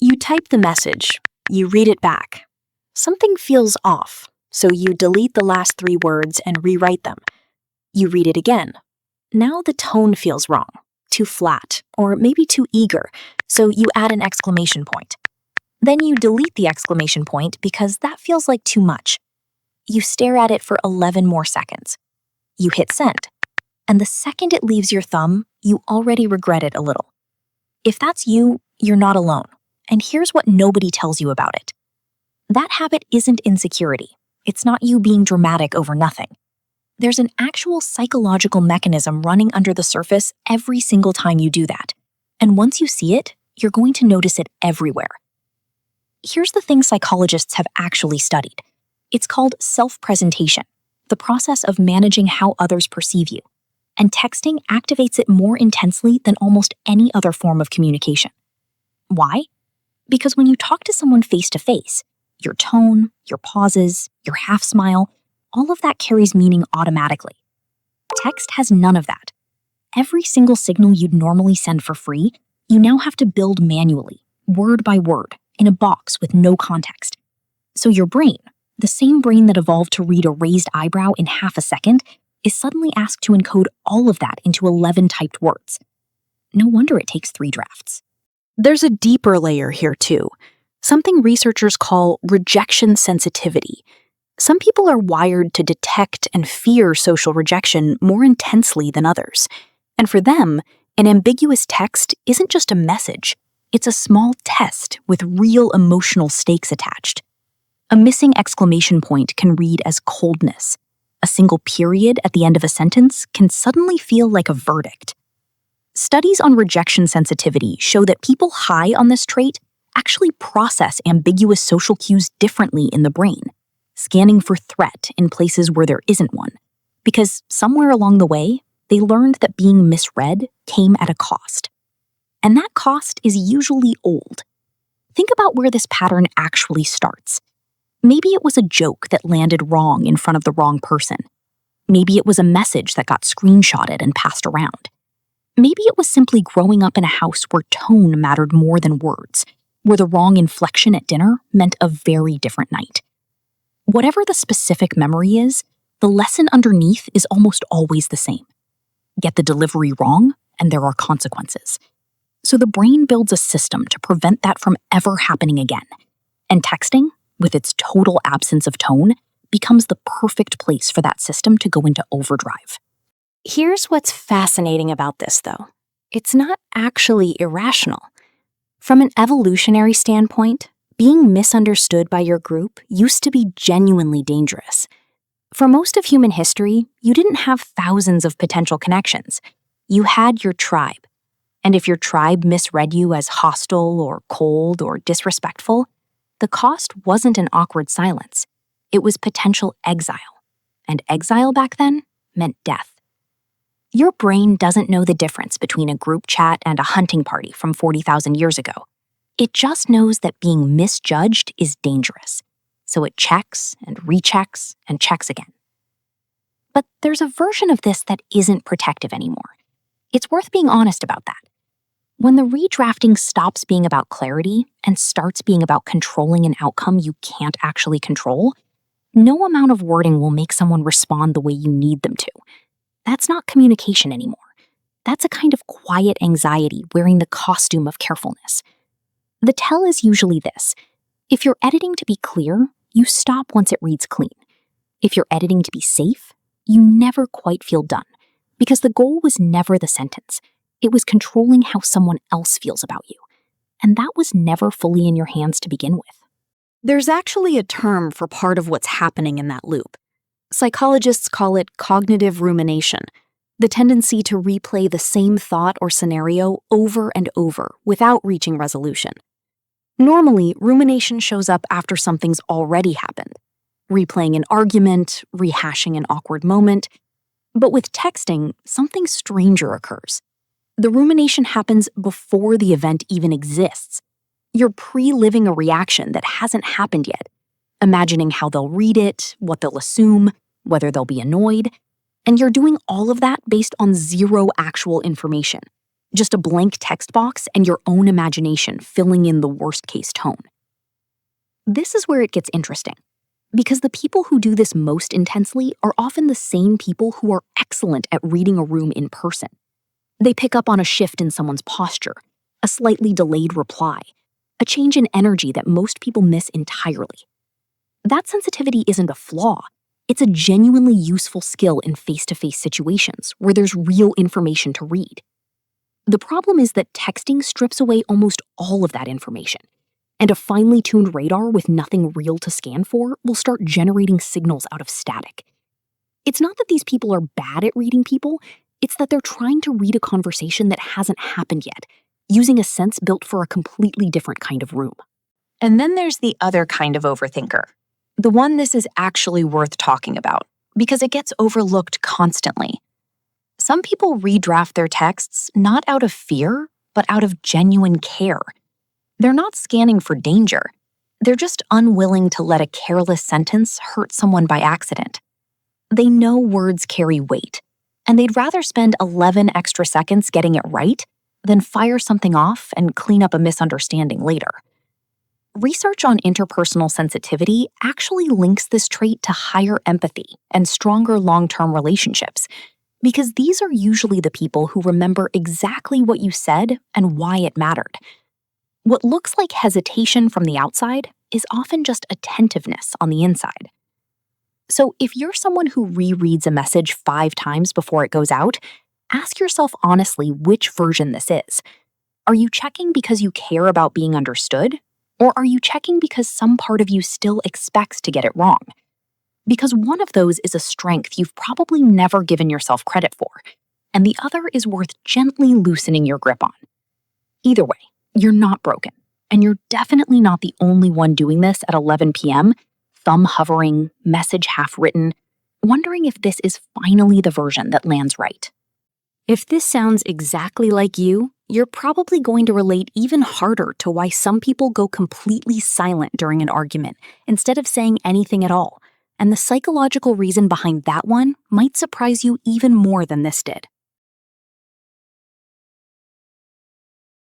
You type the message, you read it back. Something feels off, so you delete the last 3 words and rewrite them. You read it again. Now the tone feels wrong, too flat, or maybe too eager, so you add an exclamation point. Then you delete the exclamation point because that feels like too much. You stare at it for 11 more seconds. You hit send. And the second it leaves your thumb, you already regret it a little. If that's you, you're not alone. And here's what nobody tells you about it. That habit isn't insecurity. It's not you being dramatic over nothing. There's an actual psychological mechanism running under the surface every single time you do that. And once you see it, you're going to notice it everywhere. Here's the thing psychologists have actually studied. It's called self-presentation, the process of managing how others perceive you. And texting activates it more intensely than almost any other form of communication. Why? Because when you talk to someone face-to-face, your tone, your pauses, your half smile, all of that carries meaning automatically. Text has none of that. Every single signal you'd normally send for free, you now have to build manually, word by word, in a box with no context. So your brain, the same brain that evolved to read a raised eyebrow in half a second, is suddenly asked to encode all of that into 11 typed words. No wonder it takes 3 drafts. There's a deeper layer here too, something researchers call rejection sensitivity. Some people are wired to detect and fear social rejection more intensely than others. And for them, an ambiguous text isn't just a message, it's a small test with real emotional stakes attached. A missing exclamation point can read as coldness. A single period at the end of a sentence can suddenly feel like a verdict. Studies on rejection sensitivity show that people high on this trait actually process ambiguous social cues differently in the brain, scanning for threat in places where there isn't one, because somewhere along the way, they learned that being misread came at a cost. And that cost is usually old. Think about where this pattern actually starts. Maybe it was a joke that landed wrong in front of the wrong person. Maybe it was a message that got screenshotted and passed around. Maybe it was simply growing up in a house where tone mattered more than words, where the wrong inflection at dinner meant a very different night. Whatever the specific memory is, the lesson underneath is almost always the same. Get the delivery wrong, and there are consequences. So the brain builds a system to prevent that from ever happening again. And texting, with its total absence of tone, becomes the perfect place for that system to go into overdrive. Here's what's fascinating about this, though. It's not actually irrational. From an evolutionary standpoint, being misunderstood by your group used to be genuinely dangerous. For most of human history, you didn't have thousands of potential connections. You had your tribe. And if your tribe misread you as hostile or cold or disrespectful, the cost wasn't an awkward silence. It was potential exile. And exile back then meant death. Your brain doesn't know the difference between a group chat and a hunting party from 40,000 years ago. It just knows that being misjudged is dangerous. So it checks and rechecks and checks again. But there's a version of this that isn't protective anymore. It's worth being honest about that. When the redrafting stops being about clarity and starts being about controlling an outcome you can't actually control, no amount of wording will make someone respond the way you need them to. That's not communication anymore. That's a kind of quiet anxiety wearing the costume of carefulness. The tell is usually this. If you're editing to be clear, you stop once it reads clean. If you're editing to be safe, you never quite feel done, because the goal was never the sentence. It was controlling how someone else feels about you. And that was never fully in your hands to begin with. There's actually a term for part of what's happening in that loop. Psychologists call it cognitive rumination, the tendency to replay the same thought or scenario over and over without reaching resolution. Normally, rumination shows up after something's already happened, replaying an argument, rehashing an awkward moment. But with texting, something stranger occurs. The rumination happens before the event even exists. You're pre-living a reaction that hasn't happened yet, imagining how they'll read it, what they'll assume, whether they'll be annoyed, and you're doing all of that based on zero actual information. just a blank text box and your own imagination filling in the worst-case tone. This is where it gets interesting, because the people who do this most intensely are often the same people who are excellent at reading a room in person. They pick up on a shift in someone's posture, a slightly delayed reply, a change in energy that most people miss entirely. That sensitivity isn't a flaw. It's a genuinely useful skill in face-to-face situations where there's real information to read. The problem is that texting strips away almost all of that information, and a finely tuned radar with nothing real to scan for will start generating signals out of static. It's not that these people are bad at reading people, it's that they're trying to read a conversation that hasn't happened yet, using a sense built for a completely different kind of room. And then there's the other kind of overthinker, the one this is actually worth talking about, because it gets overlooked constantly. Some people redraft their texts not out of fear, but out of genuine care. They're not scanning for danger. They're just unwilling to let a careless sentence hurt someone by accident. They know words carry weight, and they'd rather spend 11 extra seconds getting it right than fire something off and clean up a misunderstanding later. Research on interpersonal sensitivity actually links this trait to higher empathy and stronger long-term relationships, because these are usually the people who remember exactly what you said and why it mattered. What looks like hesitation from the outside is often just attentiveness on the inside. So if you're someone who rereads a message 5 times before it goes out, ask yourself honestly which version this is. Are you checking because you care about being understood? Or are you checking because some part of you still expects to get it wrong? Because one of those is a strength you've probably never given yourself credit for, and the other is worth gently loosening your grip on. Either way, you're not broken, and you're definitely not the only one doing this at 11 p.m., thumb hovering, message half-written, wondering if this is finally the version that lands right. If this sounds exactly like you, you're probably going to relate even harder to why some people go completely silent during an argument instead of saying anything at all, and the psychological reason behind that one might surprise you even more than this did.